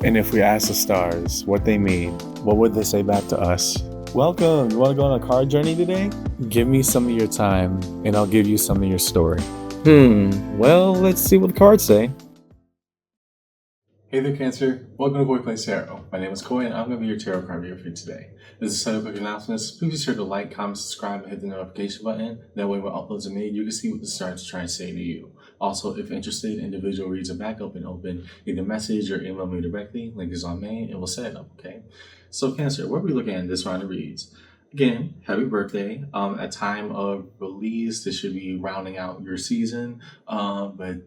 And if we ask the stars what they mean, what would they say back to us? Welcome! You want to go on a card journey today? Give me some of your time, and I'll give you some of your story. Well, let's see what the cards say. Hey there, Cancer. Welcome to Boy Plays Tarot. My name is Coy, and I'm going to be your tarot card reader for you today. This is a set of quick announcements. Please be sure to like, comment, subscribe, and hit the notification button. That way, when uploads are made, you can see what the stars are trying to say to you. Also, if interested, individual reads are back open. Either message or email me directly. Link is on main, and we'll set it up, okay? So, Cancer, what are we looking at in this round of reads? Again, happy birthday. At time of release, this should be rounding out your season, but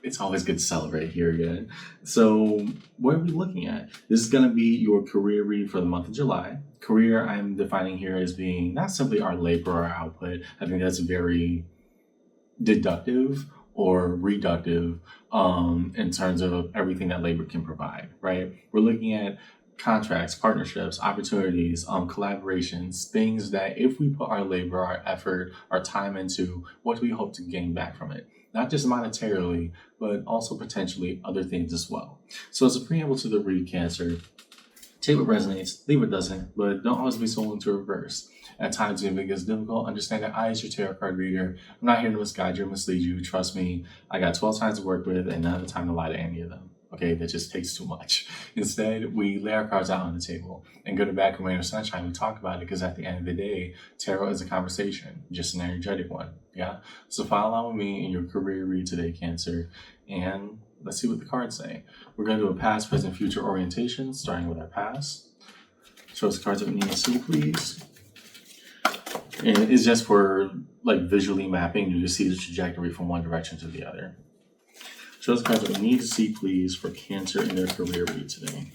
it's always good to celebrate here again. So what are we looking at? This is going to be your career read for the month of July. Career I'm defining here as being not simply our labor or output. I think that's very deductive or reductive in terms of everything that labor can provide, right? We're looking at contracts, partnerships, opportunities, collaborations, things that if we put our labor, our effort, our time into, what do we hope to gain back from it? Not just monetarily, but also potentially other things as well. So as a preamble to the read, Cancer, take what resonates, leave what doesn't, but don't always be so willing to reverse. At times, when it gets difficult, understand that I, as your tarot card reader, I'm not here to misguide you or mislead you. Trust me, I got 12 times to work with and none of the time to lie to any of them. Okay, that just takes too much. Instead, we lay our cards out on the table. And good or bad, rain or sunshine, we talk about it because at the end of the day, tarot is a conversation, just an energetic one. Yeah? So follow along with me in your career read today, Cancer, and let's see what the cards say. We're going to do a past, present, future orientation, starting with our past. Show us the cards that we need to see, please. And it's just for like visually mapping. You can see the trajectory from one direction to the other. Show us the cards that we need to see, please, for Cancer in their career read today.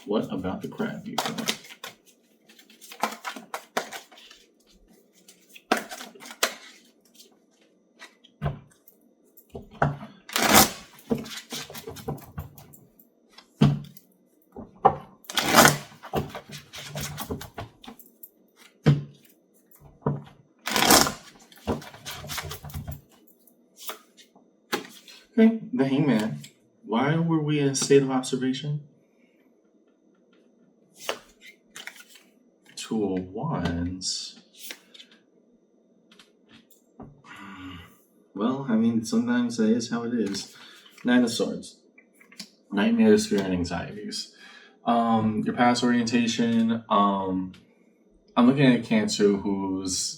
What about the crab people? Okay, the Hangman. Why were we in a state of observation? Two of Wands. Well, I mean, sometimes that is how it is. Nine of Swords. Nightmares, fear, and anxieties. Your past orientation. I'm looking at Cancer who's,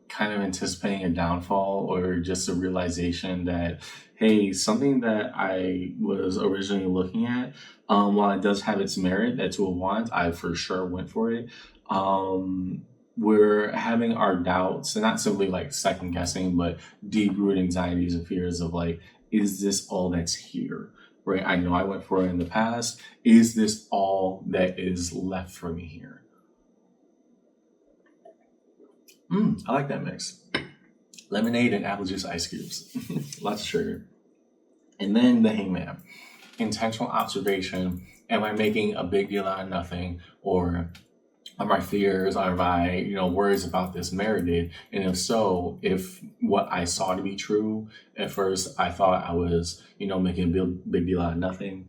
kind of anticipating a downfall or just a realization that, hey, something that I was originally looking at, while it does have its merit, that Two of Wands, I for sure went for it. We're having our doubts, and not simply like second guessing, but deep-rooted anxieties and fears of like, is this all that's here? Right? I know I went for it in the past. Is this all that is left for me here? I like that mix. Lemonade and apple juice ice cubes. Lots of sugar. And then the Hangman. Intentional observation. Am I making a big deal out of nothing? Or are my fears, are my worries about this merited? And if so, if what I saw to be true, at first I thought I was, making a big deal out of nothing,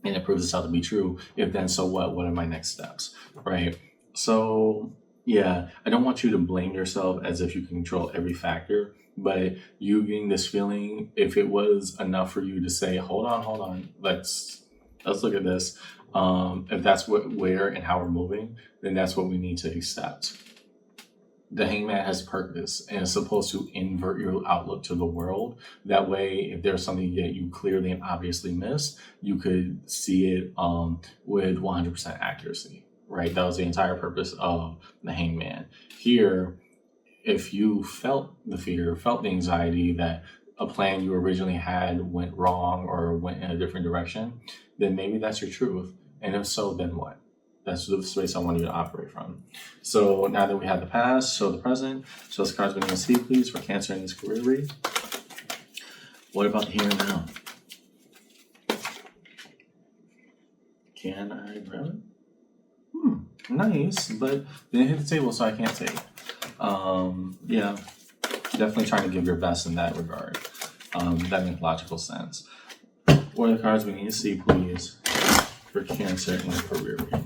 and it proves itself to be true. If then, so what? What are my next steps? Right? So yeah, I don't want you to blame yourself as if you can control every factor, but you getting this feeling, if it was enough for you to say, hold on, let's look at this. If that's where and how we're moving, then that's what we need to accept. The Hangman has purpose and is supposed to invert your outlook to the world. That way, if there's something that you clearly and obviously missed, you could see it with 100% accuracy. Right? That was the entire purpose of the Hangman. Here, if you felt the fear, felt the anxiety that a plan you originally had went wrong or went in a different direction, then maybe that's your truth. And if so, then what? That's the space I want you to operate from. So now that we have the past, show the present. Show us cards we need to see, please, for Cancer in this career read. What about the here and now? Can I grab it? Nice, but didn't hit the table, so I can't take. Yeah, definitely trying to give your best in that regard. That makes logical sense. What are the cards we need to see, please, for Cancer in the career read?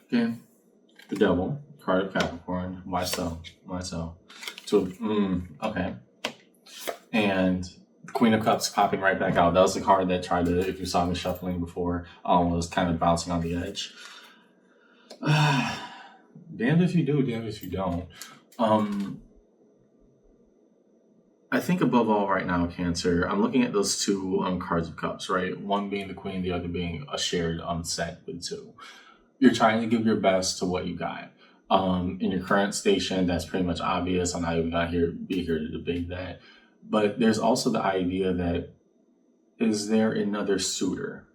Okay, the Devil, card of Capricorn. Why so? Why so? Okay. And Queen of Cups popping right back out. That was the card that tried to, if you saw me shuffling before, was kind of bouncing on the edge. Damned if you do, damned if you don't. I think above all right now, Cancer, I'm looking at those two cards of cups, right? One being the queen, the other being a shared set with two. You're trying to give your best to what you got. In your current station, that's pretty much obvious. I'm not even gonna be here to debate that. But there's also the idea that, is there another suitor,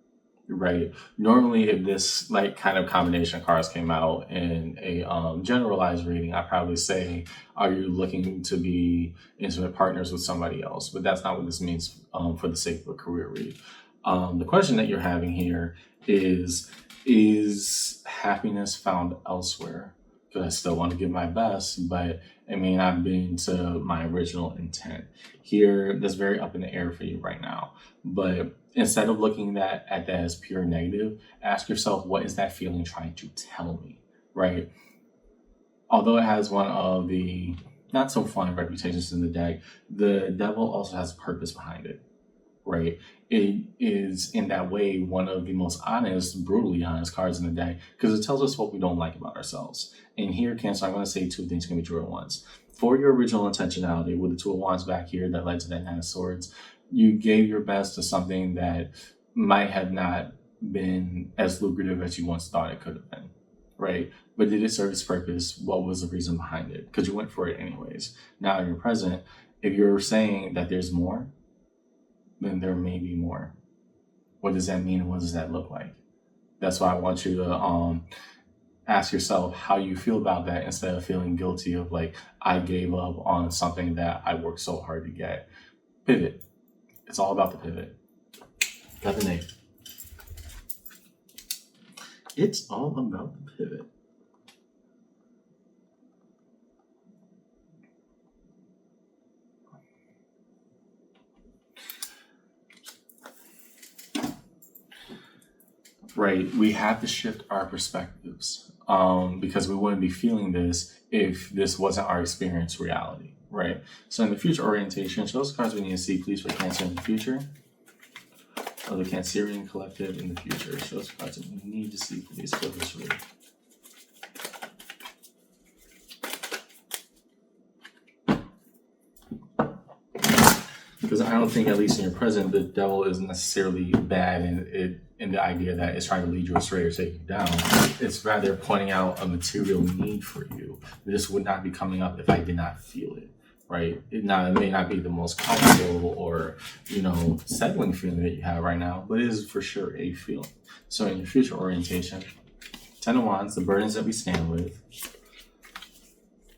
right? Normally, if this like kind of combination of cards came out in a generalized reading, I'd probably say, are you looking to be intimate partners with somebody else? But that's not what this means for the sake of a career read. The question that you're having here is happiness found elsewhere? Because I still want to give my best, but it may not be to my original intent. Here, that's very up in the air for you right now. But instead of looking at that as pure negative, ask yourself, what is that feeling trying to tell me, right? Although it has one of the not so fun reputations in the deck, the Devil also has a purpose behind it, right? It is in that way one of the most honest, brutally honest cards in the deck, because it tells us what we don't like about ourselves. And here, Cancer, I'm going to say two things can be true at once. For your original intentionality, with the Two of Wands back here that led to that Nine of Swords, you gave your best to something that might have not been as lucrative as you once thought it could have been, right? But did it serve its purpose? What was the reason behind it? Because you went for it anyways. Now in your present, if you're saying that there's more, then there may be more. What does that mean? What does that look like? That's why I want you to ask yourself how you feel about that, instead of feeling guilty of like, I gave up on something that I worked so hard to get. Pivot. It's all about the pivot. Got the name. It's all about the pivot. Right, we have to shift our perspectives because we wouldn't be feeling this if this wasn't our experience reality, right? So in the future orientation, show us cards we need to see, please, for Cancer in the future. Or the Cancerian Collective in the future. Show us cards that we need to see, please, for this read. Because I don't think, at least in your present, the Devil is necessarily bad in the idea that it's trying to lead you astray or take you down. It's rather pointing out a material need for you. This would not be coming up if I did not feel it, right? It may not be the most comfortable or, settling feeling that you have right now, but it is for sure a feeling. So in your future orientation, Ten of Wands, the burdens that we stand with,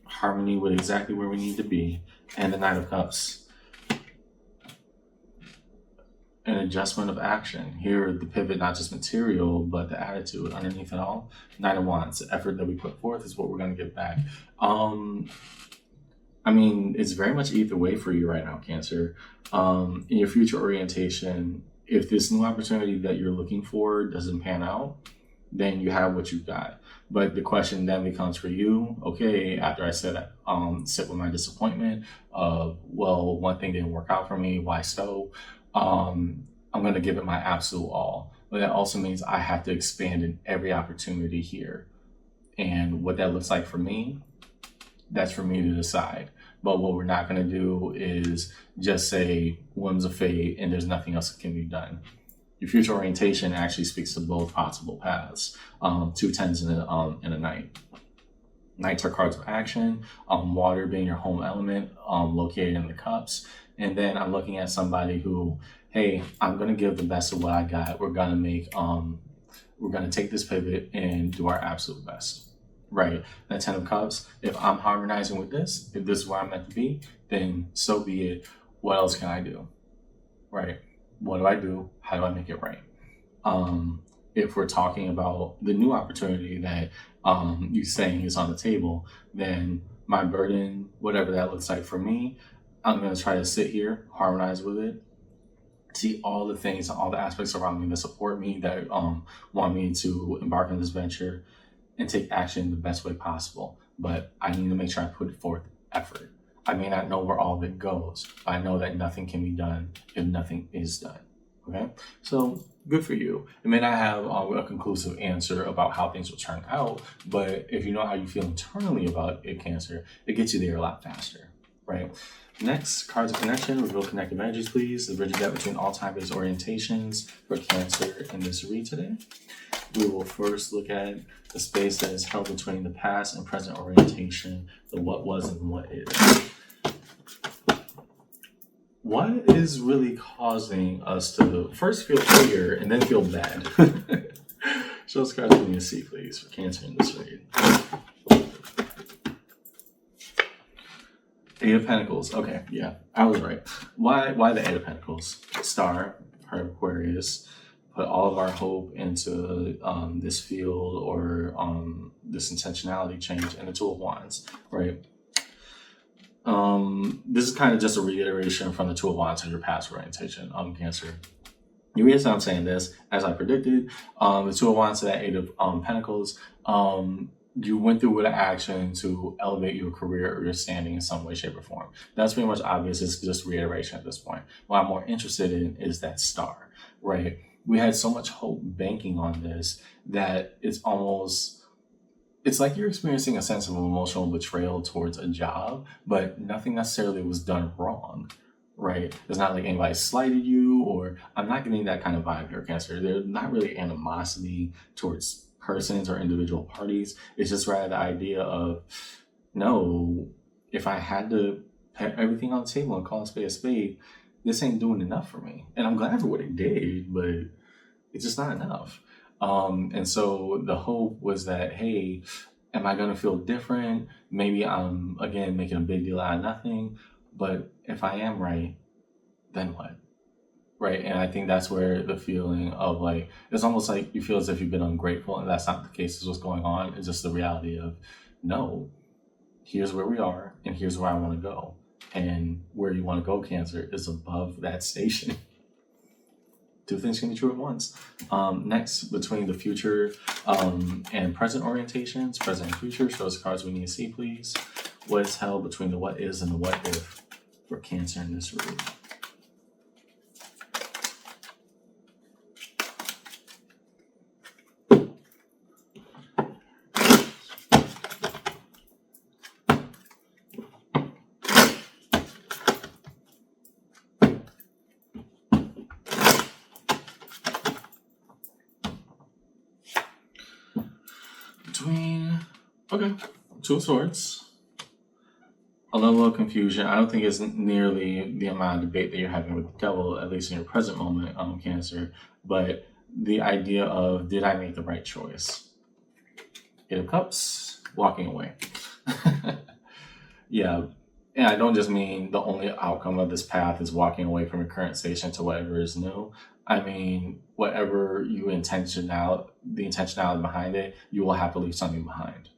harmony with exactly where we need to be, and the Knight of Cups. An adjustment of action. Here, the pivot, not just material, but the attitude underneath it all. Knight of Wands, the effort that we put forth is what we're going to get back. It's very much either way for you right now, Cancer. In your future orientation, if this new opportunity that you're looking for doesn't pan out, then you have what you've got. But the question then becomes for you, okay, after I sit with my disappointment of, well, one thing didn't work out for me, why so? I'm going to give it my absolute all. But that also means I have to expand in every opportunity here. And what that looks like for me, that's for me to decide. But what we're not going to do is just say whims of fate and there's nothing else that can be done. Your future orientation actually speaks to both possible paths. 2 tens and a knight. Knights are cards of action, water being your home element, located in the cups. And then I'm looking at somebody who, hey, I'm going to give the best of what I got. We're going to take this pivot and do our absolute best, right? The Ten of Cups, if I'm harmonizing with this, if this is where I'm meant to be, then so be it. What else can I do, right? What do I do? How do I make it right? if we're talking about the new opportunity that you saying is on the table, then my burden, whatever that looks like for me, I'm going to try to sit here, harmonize with it, see all the things, all the aspects around me that support me, that want me to embark on this venture and take action the best way possible. But I need to make sure I put forth effort. I may not know where all of it goes, but I know that nothing can be done if nothing is done. Okay? So good for you. It may not have a conclusive answer about how things will turn out, but if you know how you feel internally about it, Cancer, it gets you there a lot faster, right? Next, cards of connection, reveal connective energies, please. The bridge gap between all time-based orientations for Cancer in this read today. We will first look at the space that is held between the past and present orientation, the what was and what is. What is really causing us to first feel fear and then feel bad? Show us cards we need to see, please, for Cancer in this read. Eight of Pentacles. Okay, yeah, I was right. Why the Eight of Pentacles? Star, her Aquarius, put all of our hope into this field or this intentionality change, and the Two of Wands, right? This is kind of just a reiteration from the Two of Wands of your past orientation, Cancer. The reason I'm saying this, as I predicted, the Two of Wands to that Eight of Pentacles, you went through with an action to elevate your career or your standing in some way, shape, or form. That's pretty much obvious. It's just reiteration at this point. What I'm more interested in is that star, right? We had so much hope banking on this that it's like you're experiencing a sense of emotional betrayal towards a job, but nothing necessarily was done wrong, right? It's not like anybody slighted you, or I'm not getting that kind of vibe here, Cancer. There's not really animosity towards persons or individual parties. It's just rather the idea of, no, if I had to put everything on the table and call a spade, this ain't doing enough for me. And I'm glad for what it did, but it's just not enough. And so the hope was that, hey, am I going to feel different? Maybe I'm, again, making a big deal out of nothing. But if I am right, then what? Right. And I think that's where the feeling of like, it's almost like you feel as if you've been ungrateful, and that's not the case. Is what's going on. It's just the reality of, no, here's where we are and here's where I want to go. And where you want to go, Cancer, is above that station. Two things can be true at once. Next, between the future and present orientations, present and future, show us cards we need to see, please. What is held between the what is and the what if for Cancer in this read? Okay, Two of Swords. A level of confusion. I don't think it's nearly the amount of debate that you're having with the devil, at least in your present moment, Cancer. But the idea of, did I make the right choice? Eight of Cups, walking away. Yeah, and I don't just mean the only outcome of this path is walking away from your current station to whatever is new. I mean, whatever the intentionality behind it, you will have to leave something behind.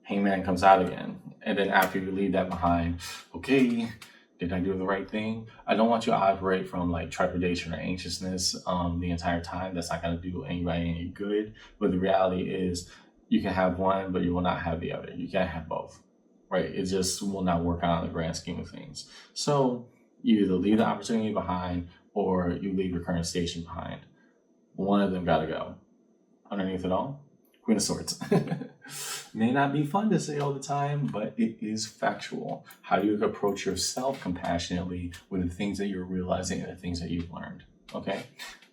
Hangman comes out again. And then after you leave that behind, okay, did I do the right thing? I don't want you to operate from like trepidation or anxiousness the entire time. That's not going to do anybody any good. But the reality is you can have one, but you will not have the other. You can't have both, right? It just will not work out in the grand scheme of things. So you either leave the opportunity behind or you leave your current station behind. One of them got to go. Underneath it all, Queen of Swords. May not be fun to say all the time, but it is factual. How do you approach yourself compassionately with the things that you're realizing and the things that you've learned? Okay.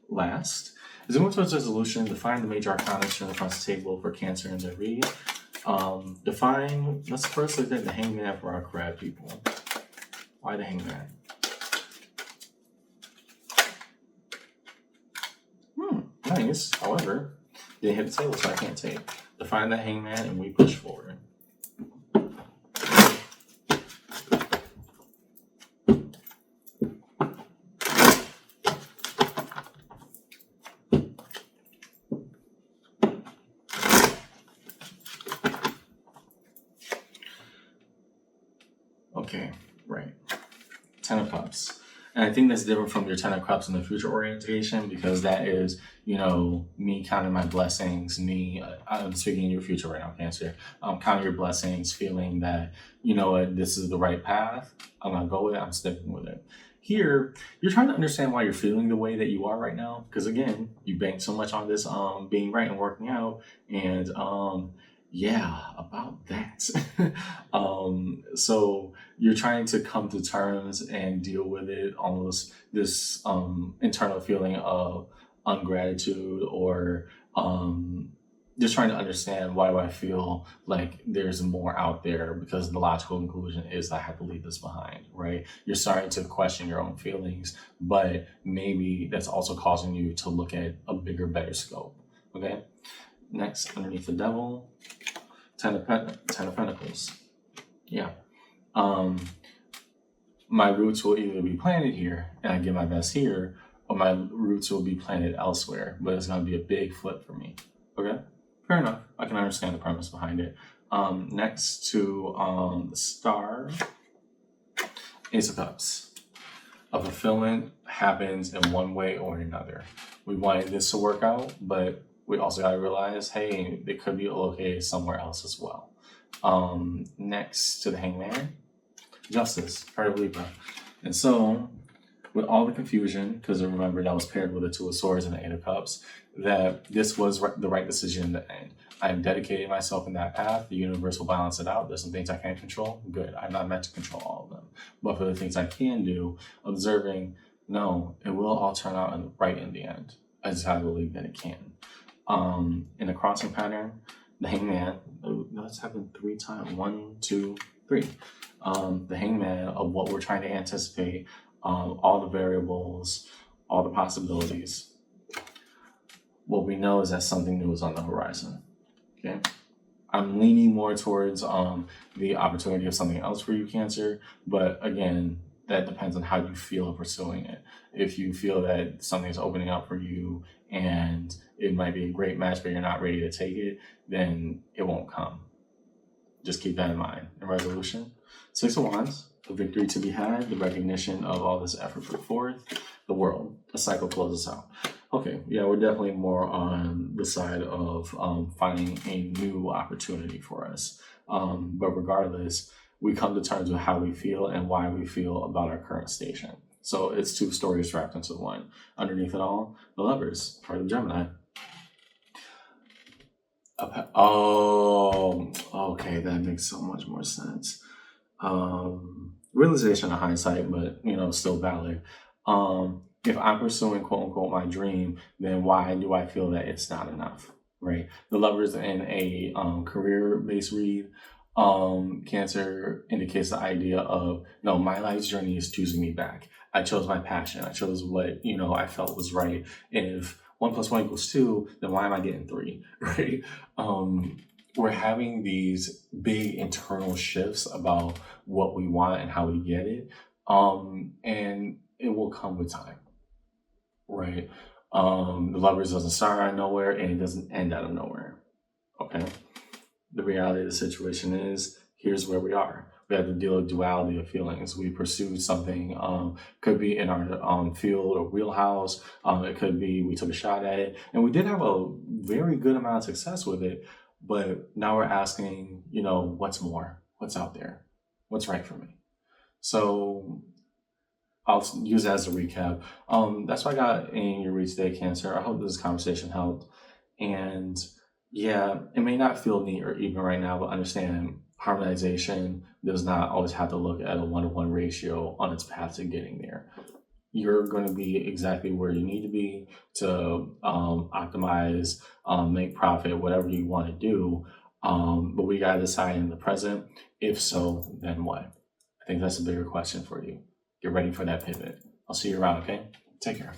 Last, as we move towards resolution, define the major arcana shown across the table for Cancer in the read. Let's first look at the Hangman for our crab people. Why the Hangman? Nice. However, didn't hit the table, so I can't take. Define the Hangman and we push forward. Okay, right. Ten of Cups. And I think that's different from your Ten of Cups in the future orientation, because that is, me counting my blessings, I'm speaking in your future right now, Cancer. Counting your blessings, feeling that, what, this is the right path. I'm going to go with it. I'm sticking with it. Here, you're trying to understand why you're feeling the way that you are right now. Because again, you bank so much on this being right and working out. And yeah, about that. So you're trying to come to terms and deal with it, almost this internal feeling of ungratitude, or just trying to understand, why do I feel like there's more out there, because the logical conclusion is I have to leave this behind, right? You're starting to question your own feelings, but maybe that's also causing you to look at a bigger, better scope. Okay. Next, underneath the Devil, Ten of Pentacles. Yeah. My roots will either be planted here and I give my best here, or my roots will be planted elsewhere, but it's going to be a big flip for me. Okay. Fair enough. I can understand the premise behind it. Next to the Star, Ace of Cups. A fulfillment happens in one way or another. We wanted this to work out, but we also got to realize, hey, it could be located somewhere else as well. Next to the Hangman, Justice, part of Libra. And so, with all the confusion, because remember that was paired with the Two of Swords and the Eight of Cups, that this was the right decision in the end. I am dedicating myself in that path. The universe will balance it out. There's some things I can't control. Good. I'm not meant to control all of them. But for the things I can do, observing, no, it will all turn out right in the end. I just have to believe that it can. In the crossing pattern, the Hangman, that's happened 3 times. 1, 2, 3. The Hangman of what we're trying to anticipate, all the variables, all the possibilities. What we know is that something new is on the horizon. Okay, I'm leaning more towards the opportunity of something else for you, Cancer. But again, that depends on how you feel pursuing it. If you feel that something's opening up for you and it might be a great match, but you're not ready to take it, then it won't come. Just keep that in mind. In resolution, 6 of Wands, a victory to be had, the recognition of all this effort put forth, the world, a cycle closes out. Okay, yeah, we're definitely more on the side of finding a new opportunity for us. But regardless, we come to terms with how we feel and why we feel about our current station. So it's 2 stories wrapped into one. Underneath it all, the Lovers, part of Gemini. Oh, okay, that makes so much more sense. Realization of hindsight, but still valid. If I'm pursuing quote unquote my dream, then why do I feel that it's not enough? Right? The Lovers in a career-based read, Cancer indicates the idea of, no, my life's journey is choosing me back. I chose my passion. I chose what I felt was right. And if 1 + 1 = 2, then why am I getting 3? Right? We're having these big internal shifts about what we want and how we get it. And it will come with time. Right? The Lovers doesn't start out of nowhere and it doesn't end out of nowhere. Okay? The reality of the situation is, here's where we are. We have to deal with duality of feelings. We pursued something, could be in our field or wheelhouse. It could be we took a shot at it. And we did have a very good amount of success with it. But now we're asking, what's more? What's out there? What's right for me? So I'll use that as a recap. That's what I got in your read today, Cancer. I hope this conversation helped. And yeah, it may not feel neat or even right now, but understand harmonization does not always have to look at a 1-to-1 ratio on its path to getting there. You're going to be exactly where you need to be to optimize, make profit, whatever you want to do. But we got to decide in the present. If so, then what? I think that's a bigger question for you. Get ready for that pivot. I'll see you around, okay? Take care.